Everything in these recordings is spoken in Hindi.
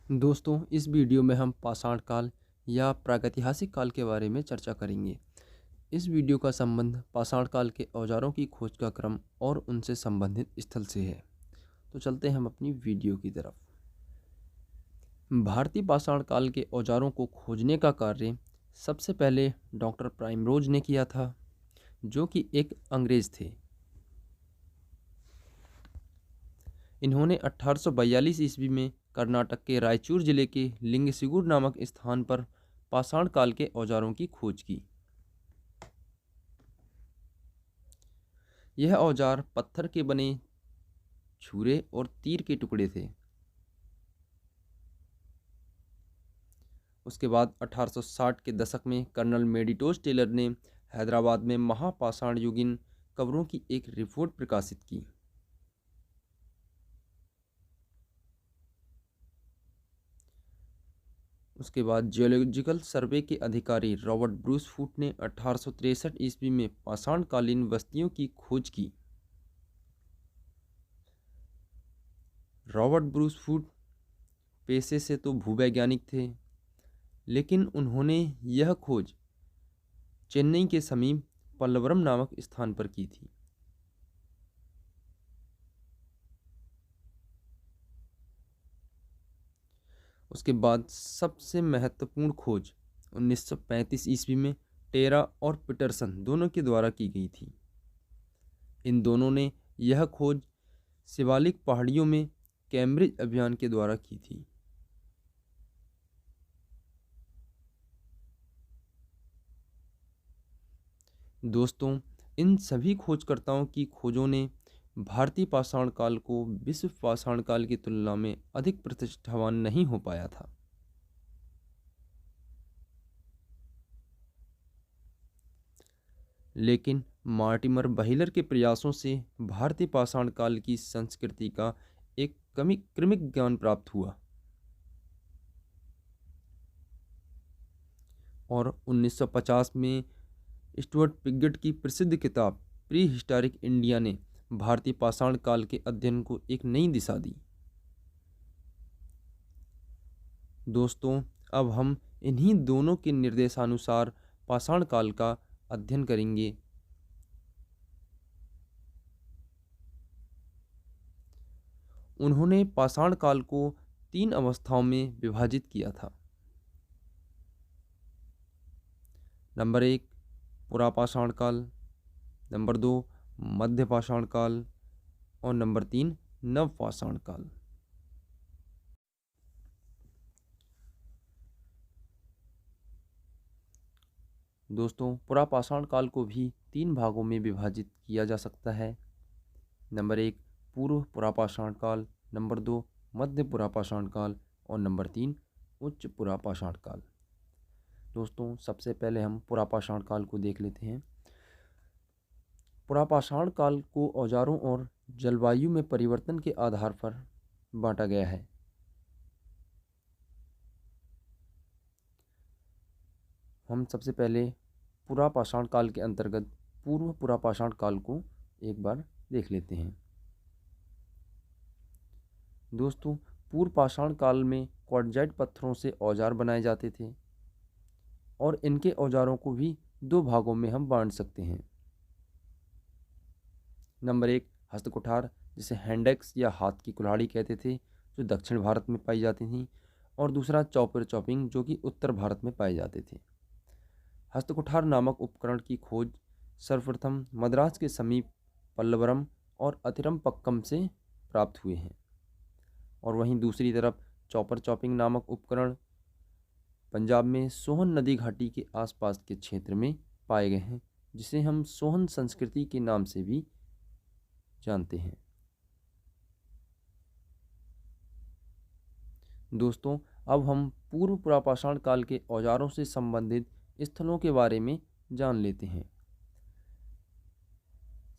दोस्तों, इस वीडियो में हम पाषाण काल या प्रागैतिहासिक काल के बारे में चर्चा करेंगे। इस वीडियो का संबंध पाषाण काल के औजारों की खोज का क्रम और उनसे संबंधित स्थल से है। तो चलते हैं हम अपनी वीडियो की तरफ। भारतीय पाषाण काल के औजारों को खोजने का कार्य सबसे पहले डॉक्टर प्राइमरोज ने किया था, जो कि एक अंग्रेज थे। इन्होंने 1842 ईस्वी में कर्नाटक के रायचूर जिले के लिंगसिगुर नामक स्थान पर पाषाण काल के औजारों की खोज की। यह औजार पत्थर के बने छुरे और तीर के टुकड़े थे। उसके बाद 1860 के दशक में कर्नल मेडिटोज टेलर ने हैदराबाद में महापाषाण युगीन कब्रों की एक रिपोर्ट प्रकाशित की। उसके बाद जियोलॉजिकल सर्वे के अधिकारी रॉबर्ट ब्रूस फूट ने 1863 ईस्वी में पाषाणकालीन बस्तियों की खोज की। रॉबर्ट ब्रूस फूट पेशे से तो भूवैज्ञानिक थे, लेकिन उन्होंने यह खोज चेन्नई के समीप पल्लवरम नामक स्थान पर की थी। उसके बाद सबसे महत्वपूर्ण खोज 1935 ईस्वी में टेरा और पीटरसन दोनों के द्वारा की गई थी। इन दोनों ने यह खोज शिवालिक पहाड़ियों में कैम्ब्रिज अभियान के द्वारा की थी। दोस्तों, इन सभी खोजकर्ताओं की खोजों ने भारतीय पाषाण काल को विश्व पाषाण काल की तुलना में अधिक प्रतिष्ठावान नहीं हो पाया था। लेकिन मार्टिमर बहिलर के प्रयासों से भारतीय पाषाण काल की संस्कृति का एक क्रमिक ज्ञान प्राप्त हुआ और 1950 में स्टुअर्ट पिगट की प्रसिद्ध किताब प्री हिस्टोरिक इंडिया ने भारतीय पाषाण काल के अध्ययन को एक नई दिशा दी। दोस्तों, अब हम इन्हीं दोनों के निर्देशानुसार पाषाण काल का अध्ययन करेंगे। उन्होंने पाषाण काल को 3 अवस्थाओं में विभाजित किया था। नंबर 1 पुरापाषाण काल, नंबर 2 मध्य पाषाण काल और नंबर 3 नवपाषाण काल। दोस्तों, पुरापाषाण काल को भी 3 भागों में विभाजित किया जा सकता है। नंबर 1 पूर्व पुरापाषाण काल, नंबर 2 मध्य पुरापाषाण काल और नंबर 3 उच्च पुरापाषाण काल। दोस्तों, सबसे पहले हम पुरापाषाण काल को देख लेते हैं। पुरापाषाण काल को औजारों और जलवायु में परिवर्तन के आधार पर बांटा गया है। हम सबसे पहले पुरापाषाण काल के अंतर्गत पूर्व पुरापाषाण काल को एक बार देख लेते हैं। दोस्तों, पूर्व पाषाण काल में क्वार्टजाइट पत्थरों से औजार बनाए जाते थे और इनके औजारों को भी 2 भागों में हम बांट सकते हैं। नंबर 1 हस्तकुठार, जिसे हैंडेक्स या हाथ की कुल्हाड़ी कहते थे, जो दक्षिण भारत में पाई जाती थी, और दूसरा चॉपर चॉपिंग, जो कि उत्तर भारत में पाए जाते थे। हस्तकुठार नामक उपकरण की खोज सर्वप्रथम मद्रास के समीप पल्लवरम और अतिरमपक्कम से प्राप्त हुए हैं, और वहीं दूसरी तरफ चॉपर चॉपिंग नामक उपकरण पंजाब में सोहन नदी घाटी के आसपास के क्षेत्र में पाए गए हैं, जिसे हम सोहन संस्कृति के नाम से भी जानते हैं। दोस्तों, अब हम पूर्व पुरापाषाण काल के औजारों से संबंधित स्थलों के बारे में जान लेते हैं।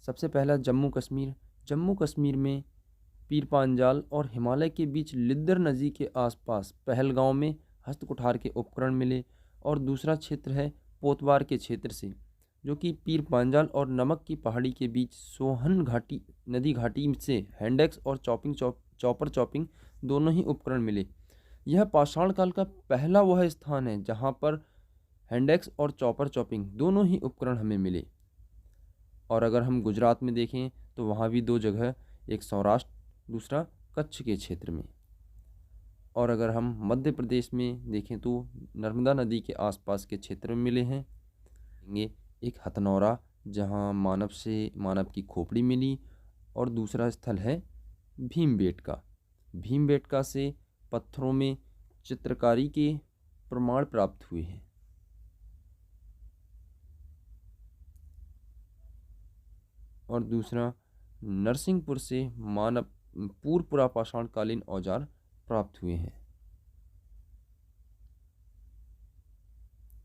सबसे पहला जम्मू कश्मीर। जम्मू कश्मीर में पीर पांजाल और हिमालय के बीच लिद्दर नदी के आसपास पहलगांव में हस्तकुठार के उपकरण मिले, और दूसरा क्षेत्र है पोतवार के क्षेत्र से, जो कि पीर पांजाल और नमक की पहाड़ी के बीच सोहन घाटी नदी घाटी से हैंडेक्स और चॉपर चॉपिंग दोनों ही उपकरण मिले। यह पाषाण काल का पहला वह स्थान है जहाँ पर हैंड एक्स और चॉपर चॉपिंग दोनों ही उपकरण हमें मिले। और अगर हम गुजरात में देखें तो वहाँ भी दो जगह, एक सौराष्ट्र दूसरा कच्छ के क्षेत्र में। और अगर हम मध्य प्रदेश में देखें तो नर्मदा नदी के आसपास के क्षेत्र में मिले हैं। ये एक हथनौरा जहाँ मानव की खोपड़ी मिली, और दूसरा स्थल है भीमबेटका। भीमबेटका से पत्थरों में चित्रकारी के प्रमाण प्राप्त हुए हैं। और दूसरा नरसिंहपुर से मानव पूर्व पुरापाषाण कालीन औजार प्राप्त हुए हैं।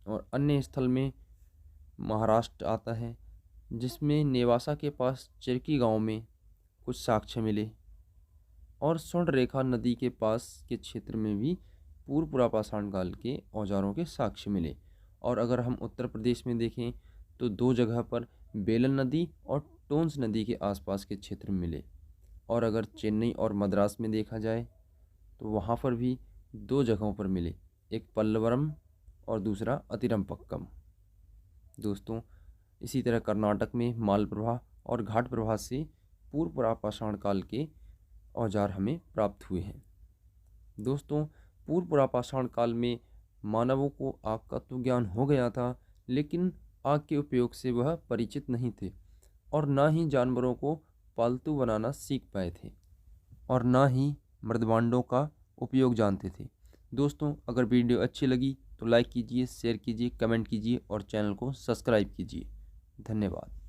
और अन्य स्थल में महाराष्ट्र आता है, जिसमें नेवासा के पास चिरकी गांव में कुछ साक्ष्य मिले, और स्वर्ण रेखा नदी के पास के क्षेत्र में भी पूर्व पुरापाषाण काल के औजारों के साक्ष्य मिले। और अगर हम उत्तर प्रदेश में देखें तो दो जगह पर बेलन नदी और टोंस नदी के आसपास के क्षेत्र में मिले। और अगर चेन्नई और मद्रास में देखा जाए तो वहाँ पर भी दो जगहों पर मिले, एक पल्लवरम और दूसरा अतिरमपक्कम। दोस्तों, इसी तरह कर्नाटक में मालप्रभा और घाट प्रभा से पूर्व पुरापाषाण काल के औजार हमें प्राप्त हुए हैं। दोस्तों, पूर्व पुरापाषाण काल में मानवों को आग का तो ज्ञान हो गया था, लेकिन आग के उपयोग से वह परिचित नहीं थे, और ना ही जानवरों को पालतू बनाना सीख पाए थे, और ना ही मृदभांडों का उपयोग जानते थे। दोस्तों, अगर वीडियो अच्छी लगी तो लाइक कीजिए, शेयर कीजिए, कमेंट कीजिए और चैनल को सब्सक्राइब कीजिए। धन्यवाद।